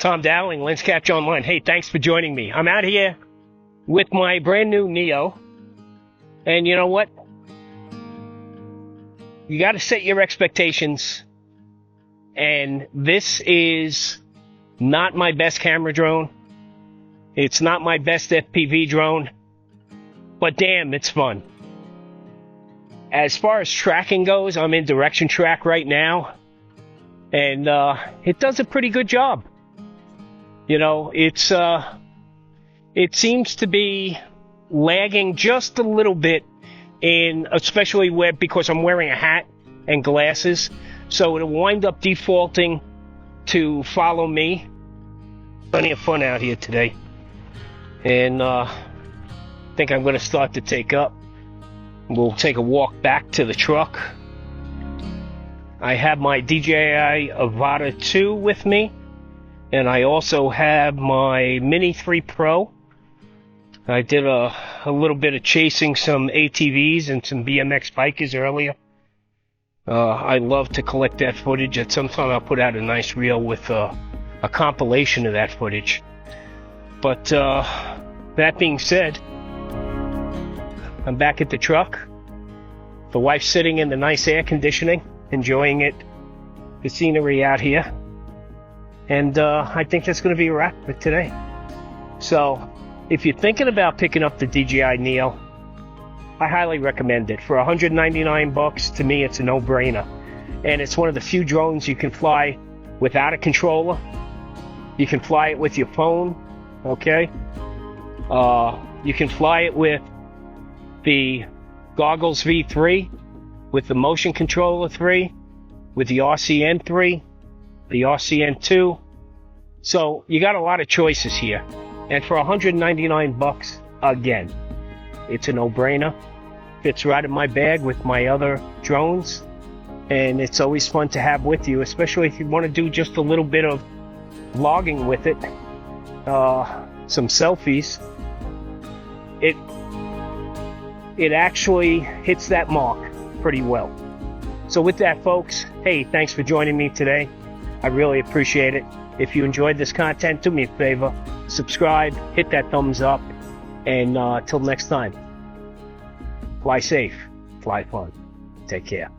Tom Dowling, LensCaptureOnline. Hey, thanks for joining me. I'm out here with my brand new Neo. And you know what? You got to set your expectations. And this is not my best camera drone. It's not my best FPV drone. But damn, it's fun. As far as tracking goes, I'm in direction track right now. And it does a pretty good job. You know, it seems to be lagging just a little bit especially because I'm wearing a hat and glasses. So it'll wind up defaulting to follow me. Plenty of fun out here today. And I think I'm going to start to take up. We'll take a walk back to the truck. I have my DJI Avata 2 with me. And I also have my Mini 3 Pro. I did a little bit of chasing some ATVs and some BMX bikers earlier. I love to collect that footage. At some time I'll put out a nice reel with a compilation of that footage. But that being said, I'm back at the truck. The wife's sitting in the nice air conditioning, enjoying it, the scenery out here. And I think that's going to be a wrap for today. So, if you're thinking about picking up the DJI Neo, I highly recommend it. For $199, to me, it's a no-brainer. And it's one of the few drones you can fly without a controller. You can fly it with your phone, okay? You can fly it with the Goggles V3, with the Motion Controller 3, with the RCN 3, the RCN 2. So you got a lot of choices here. And for $199, again, it's a no-brainer. Fits right in my bag with my other drones. And it's always fun to have with you, especially if you want to do just a little bit of vlogging with it. Some selfies. It actually hits that mark pretty well. So with that, folks, hey, thanks for joining me today. I really appreciate it. If you enjoyed this content, do me a favor, subscribe, hit that thumbs up, and till next time, fly safe, fly fun. Take care.